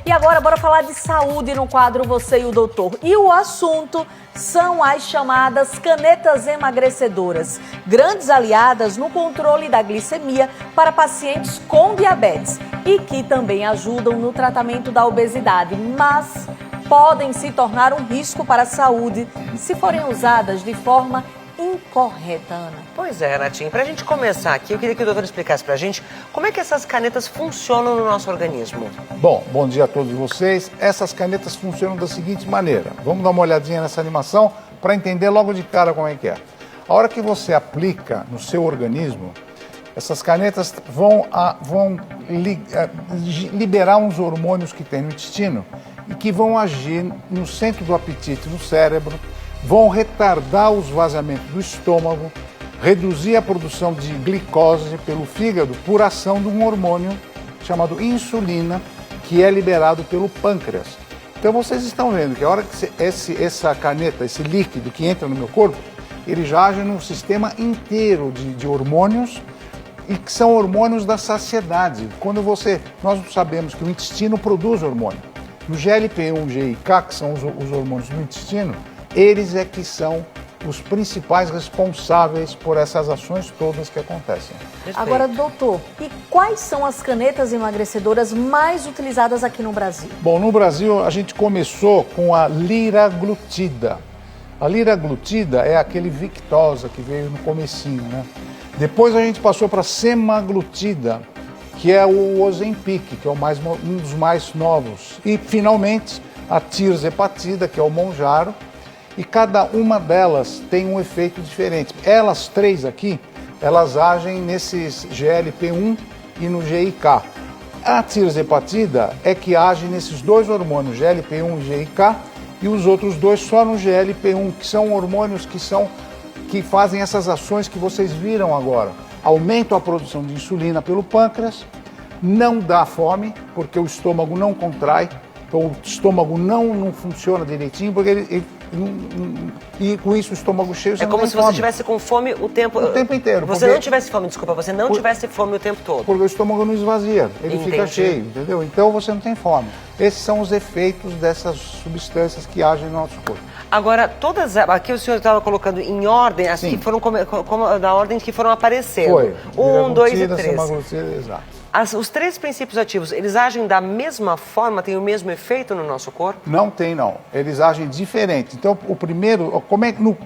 E agora, bora falar de saúde no quadro Você e o Doutor. E o assunto são as chamadas canetas emagrecedoras, grandes aliadas no controle da glicemia para pacientes com diabetes e que também ajudam no tratamento da obesidade, mas podem se tornar um risco para a saúde se forem usadas de forma incorreta, Ana. Pois é, Renatinho. Para a gente começar aqui, eu queria que o doutor explicasse para a gente como é que essas canetas funcionam no nosso organismo. Bom dia a todos vocês. Essas canetas funcionam da seguinte maneira. Vamos dar uma olhadinha nessa animação para entender logo de cara como é que é. A hora que você aplica no seu organismo, essas canetas vão liberar uns hormônios que tem no intestino e que vão agir no centro do apetite, no cérebro, vão retardar o esvaziamento do estômago, reduzir a produção de glicose pelo fígado por ação de um hormônio chamado insulina, que é liberado pelo pâncreas. Então vocês estão vendo que a hora que essa caneta, esse líquido que entra no meu corpo, ele já age no sistema inteiro de hormônios e que são hormônios da saciedade. Nós sabemos que o intestino produz hormônio. No GLP-1, GIK, que são os hormônios do intestino, eles é que são os principais responsáveis por essas ações todas que acontecem. Perfeito. Agora, doutor, e quais são as canetas emagrecedoras mais utilizadas aqui no Brasil? Bom, no Brasil a gente começou com a liraglutida. A liraglutida é aquele Victoza que veio no comecinho, né? Depois a gente passou para semaglutida, que é o Ozempic, que é um dos mais novos. E, finalmente, a tirzepatida, que é o Mounjaro. E cada uma delas tem um efeito diferente. Elas três aqui, elas agem nesses GLP-1 e no GIK. A tirzepatida é que age nesses dois hormônios, GLP-1 e GIK, e os outros dois só no GLP-1, que são hormônios que fazem essas ações que vocês viram agora. Aumentam a produção de insulina pelo pâncreas, não dá fome, porque o estômago não contrai, então o estômago não funciona direitinho, porque e com isso o estômago cheio, você é não como tem se fome. você tivesse com fome o tempo inteiro. Você não tivesse fome, desculpa, você não tivesse fome o tempo todo. Porque o estômago não esvazia, ele Entendi. fica cheio, entendeu? Então você não tem fome. Esses são os efeitos dessas substâncias que agem no nosso corpo. Agora, aqui o senhor estava colocando em ordem, as Sim. que foram da ordem que foram aparecendo. Foi. 1, 2 e 3. Semaglutida, exato. Os três princípios ativos, eles agem da mesma forma, têm o mesmo efeito no nosso corpo? Não tem, não. Eles agem diferente. Então, o primeiro, como é que no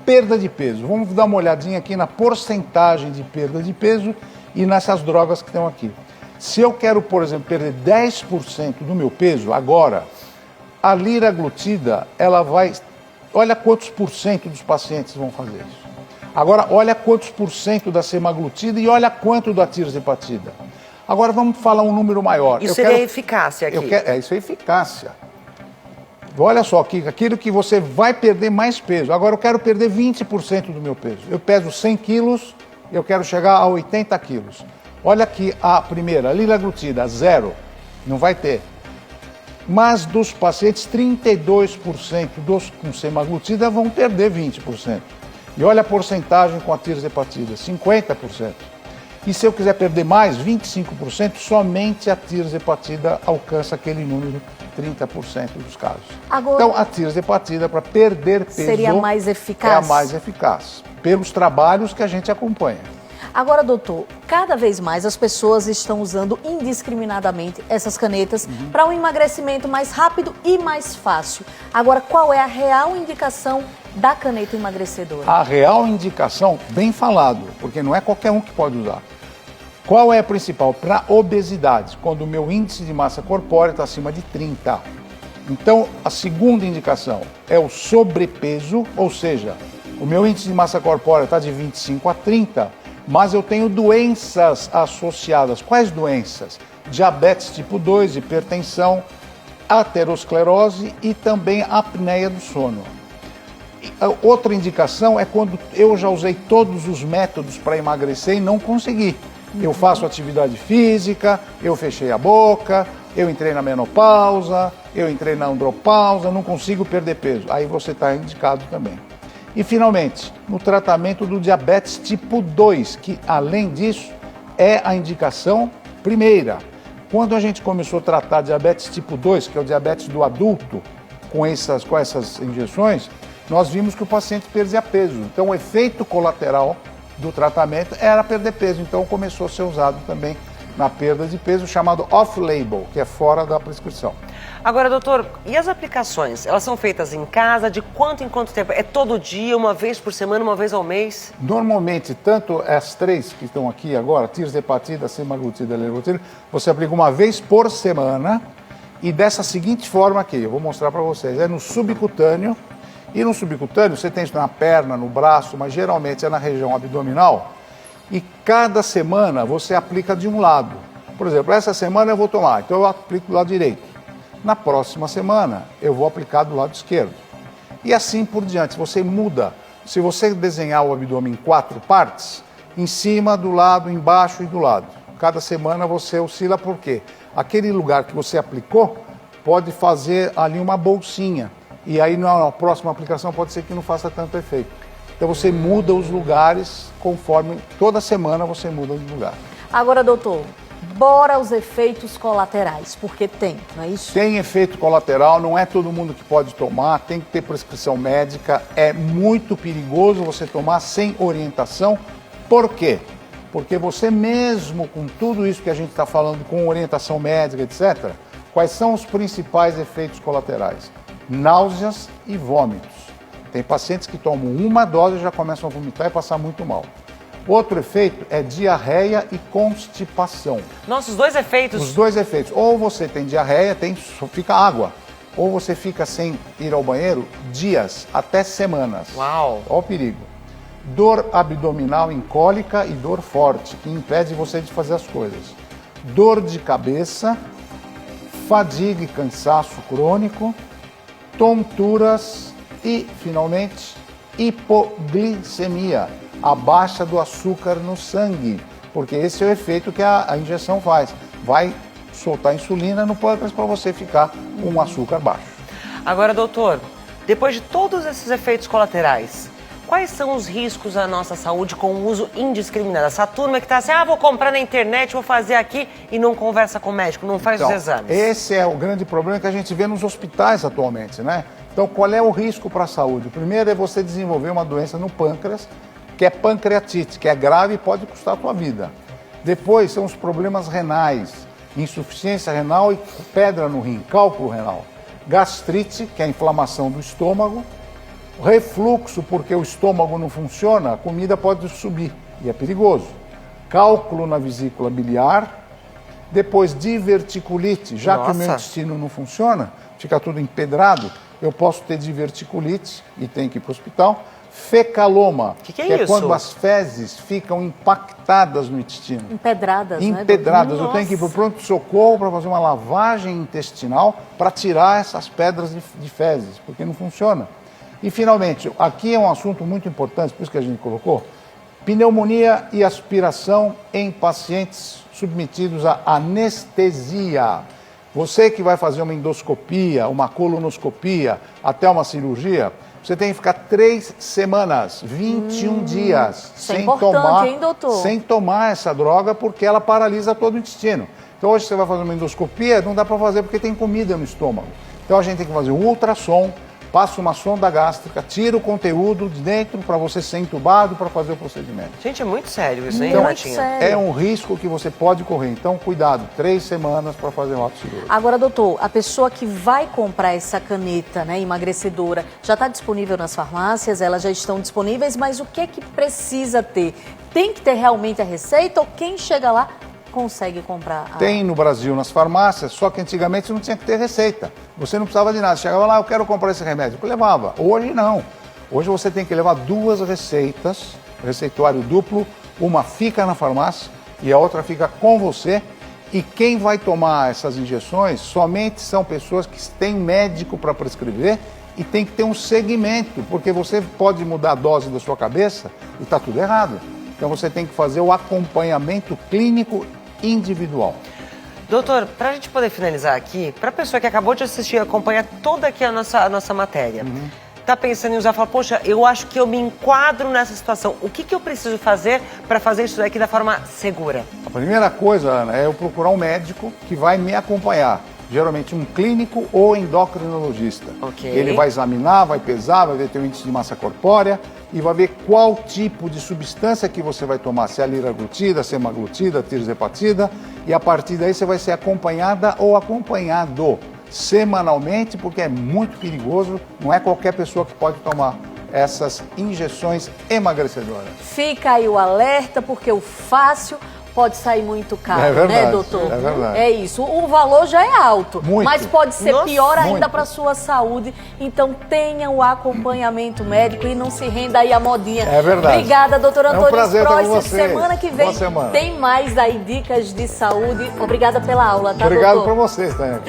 perda de peso? Vamos dar uma olhadinha aqui na porcentagem de perda de peso e nessas drogas que estão aqui. Se eu quero, por exemplo, perder 10% do meu peso agora, a liraglutida, ela vai... Olha quantos por cento dos pacientes vão fazer isso. Agora, olha quantos por cento da semaglutida e olha quanto da tirzepatida. Agora, vamos falar um número maior. Isso seria a eficácia aqui. Isso é eficácia. Olha só, aquilo que você vai perder mais peso. Agora, eu quero perder 20% do meu peso. Eu peso 100 quilos, eu quero chegar a 80 quilos. Olha aqui a primeira, a liraglutida, 0. Não vai ter. Mas dos pacientes, 32% com semaglutida vão perder 20%. E olha a porcentagem com a tirzepatida, 50%. E se eu quiser perder mais, 25%, somente a tirzepatida alcança aquele número, 30% dos casos. Agora, então, a tirzepatida para perder peso seria mais eficaz? É a mais eficaz, pelos trabalhos que a gente acompanha. Agora, doutor, cada vez mais as pessoas estão usando indiscriminadamente essas canetas para um emagrecimento mais rápido e mais fácil. Agora, qual é a real indicação da caneta emagrecedora? A real indicação, bem falado, porque não é qualquer um que pode usar. Qual é a principal? Para obesidade, quando o meu índice de massa corpórea está acima de 30. Então, a segunda indicação é o sobrepeso, ou seja, o meu índice de massa corpórea está de 25 a 30, mas eu tenho doenças associadas. Quais doenças? Diabetes tipo 2, hipertensão, aterosclerose e também apneia do sono. Outra indicação é quando eu já usei todos os métodos para emagrecer e não consegui. Eu faço atividade física, eu fechei a boca, eu entrei na menopausa, eu entrei na andropausa, não consigo perder peso. Aí você está indicado também. E, finalmente, no tratamento do diabetes tipo 2, que, além disso, é a indicação primeira. Quando a gente começou a tratar diabetes tipo 2, que é o diabetes do adulto, com essas injeções, nós vimos que o paciente perdia peso. Então, o efeito colateral do tratamento era perder peso. Então, começou a ser usado também na perda de peso, chamado off-label, que é fora da prescrição. Agora, doutor, e as aplicações? Elas são feitas em casa? De quanto em quanto tempo? É todo dia, uma vez por semana, uma vez ao mês? Normalmente, tanto as três que estão aqui agora, tirzepatida, semaglutida e liraglutida, você aplica uma vez por semana e dessa seguinte forma aqui, eu vou mostrar para vocês, é no subcutâneo. E no subcutâneo você tem isso na perna, no braço, mas geralmente é na região abdominal. E cada semana você aplica de um lado. Por exemplo, essa semana eu vou tomar, então eu aplico do lado direito. Na próxima semana eu vou aplicar do lado esquerdo. E assim por diante, você muda. Se você desenhar o abdômen em 4 partes, em cima, do lado, embaixo e do lado. Cada semana você oscila, por quê? Aquele lugar que você aplicou pode fazer ali uma bolsinha. E aí na próxima aplicação pode ser que não faça tanto efeito. Então você muda os lugares conforme, toda semana você muda de lugar. Agora, doutor, bora aos efeitos colaterais, porque tem, não é isso? Tem efeito colateral, não é todo mundo que pode tomar, tem que ter prescrição médica, é muito perigoso você tomar sem orientação. Por quê? Porque você mesmo com tudo isso que a gente está falando, com orientação médica, etc., quais são os principais efeitos colaterais? Náuseas e vômitos. Tem pacientes que tomam uma dose e já começam a vomitar e passar muito mal. Outro efeito é diarreia e constipação. Nossa, os dois efeitos. Os dois efeitos. Ou você tem diarreia, fica água. Ou você fica sem ir ao banheiro dias, até semanas. Uau! Olha o perigo. Dor abdominal em cólica e dor forte, que impede você de fazer as coisas. Dor de cabeça, fadiga e cansaço crônico, tonturas e, finalmente, hipoglicemia, a baixa do açúcar no sangue, porque esse é o efeito que a injeção faz. Vai soltar insulina no pâncreas para você ficar com um açúcar baixo. Agora, doutor, depois de todos esses efeitos colaterais, quais são os riscos à nossa saúde com o uso indiscriminado? Essa turma que está assim, vou comprar na internet, vou fazer aqui e não conversa com o médico, não faz os exames. Esse é o grande problema que a gente vê nos hospitais atualmente, né? Então, qual é o risco para a saúde? O primeiro é você desenvolver uma doença no pâncreas, que é pancreatite, que é grave e pode custar a tua vida. Depois são os problemas renais, insuficiência renal e pedra no rim, cálculo renal. Gastrite, que é a inflamação do estômago. Refluxo, porque o estômago não funciona, a comida pode subir e é perigoso. Cálculo na vesícula biliar. Depois diverticulite, já que o meu intestino não funciona, fica tudo empedrado, eu posso ter diverticulite e tenho que ir para o hospital. Fecaloma, que é isso? Quando as fezes ficam impactadas no intestino. Empedradas, né? Empedradas. Eu tenho que ir para o pronto-socorro para fazer uma lavagem intestinal para tirar essas pedras de fezes, porque não funciona. E, finalmente, aqui é um assunto muito importante, por isso que a gente colocou, pneumonia e aspiração em pacientes submetidos a anestesia. Você que vai fazer uma endoscopia, uma colonoscopia, até uma cirurgia, você tem que ficar 3 semanas, 21 dias, sem tomar essa droga, porque ela paralisa todo o intestino. Então, hoje você vai fazer uma endoscopia, não dá para fazer porque tem comida no estômago. Então, a gente tem que fazer um ultrassom, passa uma sonda gástrica, tira o conteúdo de dentro para você ser entubado para fazer o procedimento. Gente, é muito sério isso, hein, então, Renatinha? É um risco que você pode correr. Então, cuidado, 3 semanas para fazer um ato cirúrgico. Agora, doutor, a pessoa que vai comprar essa caneta, né, emagrecedora, já está disponível nas farmácias, elas já estão disponíveis, mas o que é que precisa ter? Tem que ter realmente a receita ou quem chega lá consegue comprar? Tem no Brasil nas farmácias, só que antigamente não tinha que ter receita. Você não precisava de nada. Chegava lá, eu quero comprar esse remédio. Eu levava. Hoje não. Hoje você tem que levar 2 receitas, receituário duplo. Uma fica na farmácia e a outra fica com você. E quem vai tomar essas injeções somente são pessoas que têm médico para prescrever e tem que ter um segmento, porque você pode mudar a dose da sua cabeça e está tudo errado. Então você tem que fazer o acompanhamento clínico individual. Doutor, para a gente poder finalizar aqui, para a pessoa que acabou de assistir e acompanhar toda aqui a nossa matéria, tá pensando em usar, fala, poxa, eu acho que eu me enquadro nessa situação. O que eu preciso fazer para fazer isso daqui da forma segura? A primeira coisa, Ana, é eu procurar um médico que vai me acompanhar. Geralmente um clínico ou endocrinologista. Ok. Ele vai examinar, vai pesar, vai ver teu índice de massa corpórea e vai ver qual tipo de substância que você vai tomar, se é a liraglutida, semaglutida, tirzepatida, e a partir daí você vai ser acompanhada ou acompanhado semanalmente, porque é muito perigoso, não é qualquer pessoa que pode tomar essas injeções emagrecedoras. Fica aí o alerta, porque o fácil pode sair muito caro, É verdade, né, doutor? é verdade. É isso. O valor já é alto, Muito. mas pode ser Nossa, pior ainda muito. para a sua saúde. Então tenha o acompanhamento médico e não se renda aí à modinha. É verdade. Obrigada, doutor É um Antônio prazer estar com Spreuss. vocês. Semana que vem Boa semana. tem mais aí dicas de saúde. Obrigada pela aula, tá, Obrigado doutor? para vocês, Tânia.